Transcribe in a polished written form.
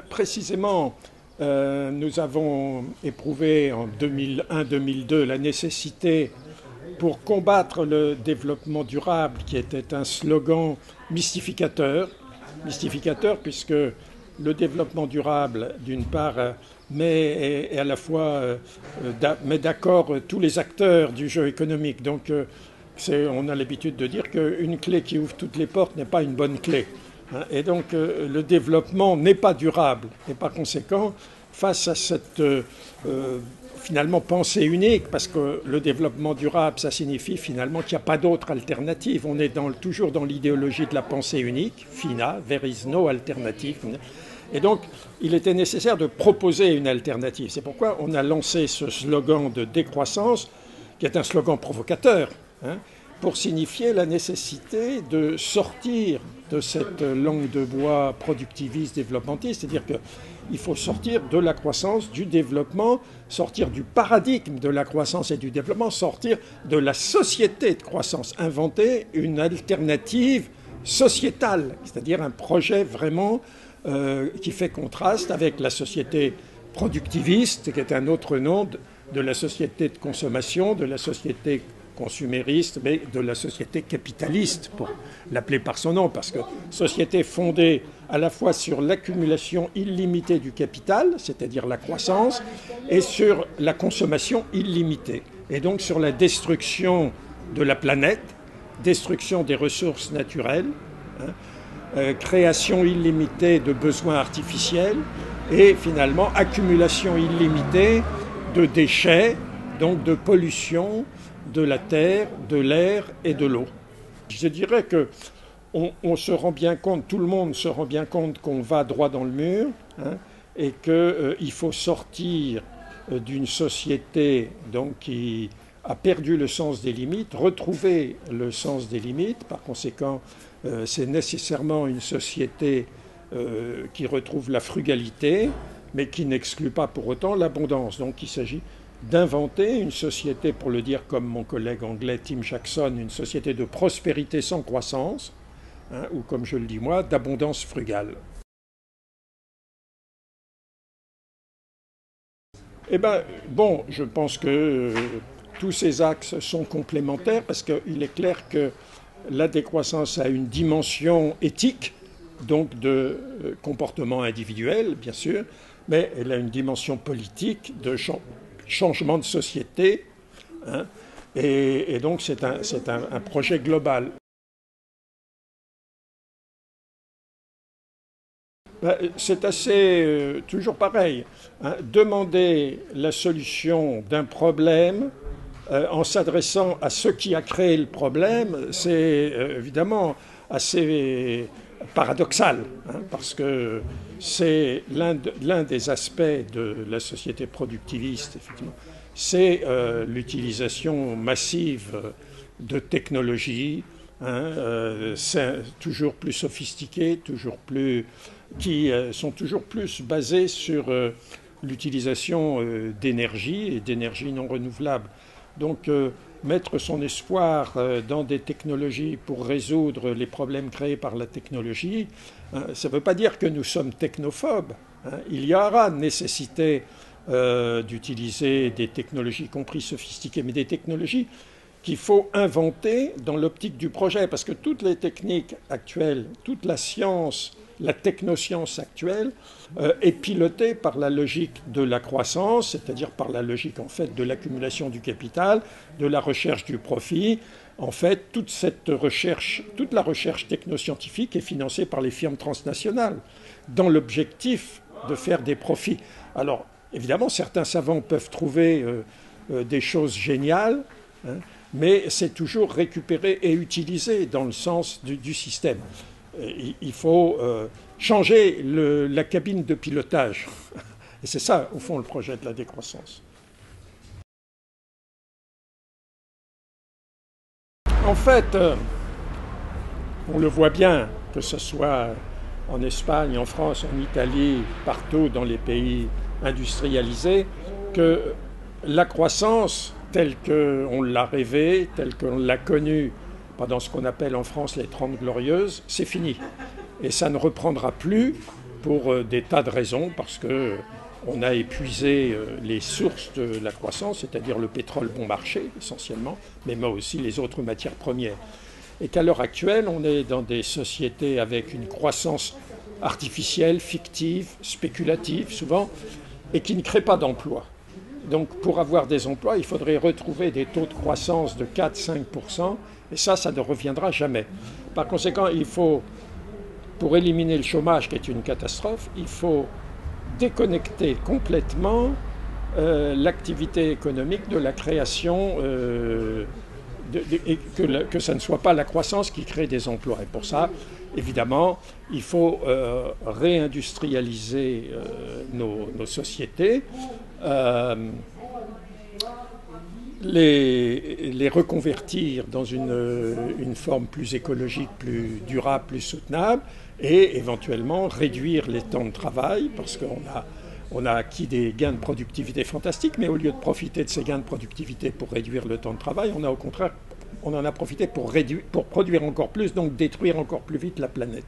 Précisément, nous avons éprouvé en 2001-2002 la nécessité, pour combattre le développement durable, qui était un slogan mystificateur, puisque le développement durable, d'une part, met à la fois met d'accord tous les acteurs du jeu économique. Donc, on a l'habitude de dire qu'une clé qui ouvre toutes les portes n'est pas une bonne clé. Et donc, le développement n'est pas durable. Et par conséquent, face à cette finalement pensée unique, parce que le développement durable, ça signifie finalement qu'il n'y a pas d'autre alternative. On est toujours dans l'idéologie de la pensée unique, FINA, there is no alternative. Et donc, il était nécessaire de proposer une alternative. C'est pourquoi on a lancé ce slogan de décroissance, qui est un slogan provocateur, pour signifier la nécessité de sortir de cette langue de bois productiviste, développementiste, c'est-à-dire qu'il faut sortir de la croissance, du développement, sortir du paradigme de la croissance et du développement, sortir de la société de croissance, inventer une alternative sociétale, c'est-à-dire un projet vraiment qui fait contraste avec la société productiviste, qui est un autre nom de la société de consommation, de la société consumériste, mais de la société capitaliste, pour l'appeler par son nom, parce que société fondée à la fois sur l'accumulation illimitée du capital, c'est-à-dire la croissance, et sur la consommation illimitée, et donc sur la destruction de la planète, destruction des ressources naturelles, création illimitée de besoins artificiels, et finalement accumulation illimitée de déchets, donc de pollution, de la terre, de l'air et de l'eau. Je dirais que on se rend bien compte, tout le monde se rend bien compte qu'on va droit dans le mur, et qu'il faut sortir d'une société donc, qui a perdu le sens des limites, retrouver le sens des limites. Par conséquent, c'est nécessairement une société qui retrouve la frugalité, mais qui n'exclut pas pour autant l'abondance. Donc il s'agit d'inventer une société, pour le dire comme mon collègue anglais Tim Jackson, une société de prospérité sans croissance, ou comme je le dis moi, d'abondance frugale. Eh bien, bon, je pense que tous ces axes sont complémentaires, parce qu'il est clair que la décroissance a une dimension éthique, donc de comportement individuel, bien sûr, mais elle a une dimension politique de changement de société, et donc c'est un projet global. C'est assez toujours pareil. Demander la solution d'un problème en s'adressant à ce qui a créé le problème, c'est évidemment assez paradoxal, parce que c'est l'un des aspects de la société productiviste, effectivement. C'est l'utilisation massive de technologies, toujours plus sophistiquées, qui sont toujours plus basées sur l'utilisation d'énergie et d'énergie non renouvelable. Donc, mettre son espoir dans des technologies pour résoudre les problèmes créés par la technologie, ça ne veut pas dire que nous sommes technophobes. Il y aura nécessité d'utiliser des technologies, y compris sophistiquées, mais des technologies qu'il faut inventer dans l'optique du projet, parce que toutes les techniques actuelles, toute la science, la technoscience actuelle est pilotée par la logique de la croissance, c'est-à-dire par la logique en fait de l'accumulation du capital, de la recherche du profit. En fait, toute la recherche technoscientifique est financée par les firmes transnationales, dans l'objectif de faire des profits. Alors, évidemment, certains savants peuvent trouver des choses géniales, mais c'est toujours récupéré et utilisé dans le sens du système. Il faut changer la cabine de pilotage. Et c'est ça, au fond, le projet de la décroissance. En fait, on le voit bien, que ce soit en Espagne, en France, en Italie, partout dans les pays industrialisés, que la croissance, telle qu'on l'a rêvée, telle qu'on l'a connue pendant ce qu'on appelle en France les 30 Glorieuses, c'est fini. Et ça ne reprendra plus pour des tas de raisons, parce que on a épuisé les sources de la croissance, c'est-à-dire le pétrole bon marché essentiellement, mais aussi les autres matières premières. Et qu'à l'heure actuelle, on est dans des sociétés avec une croissance artificielle, fictive, spéculative souvent, et qui ne crée pas d'emplois. Donc pour avoir des emplois, il faudrait retrouver des taux de croissance de 4-5%, et ça ne reviendra jamais. Par conséquent, il faut, pour éliminer le chômage, qui est une catastrophe, il faut déconnecter complètement l'activité économique de la création, et que ça ne soit pas la croissance qui crée des emplois. Et pour ça, évidemment, il faut réindustrialiser nos sociétés, les reconvertir dans une forme plus écologique, plus durable, plus soutenable, et éventuellement réduire les temps de travail, parce qu'on a acquis des gains de productivité fantastiques, mais au lieu de profiter de ces gains de productivité pour réduire le temps de travail, au contraire, on en a profité pour produire encore plus, donc détruire encore plus vite la planète.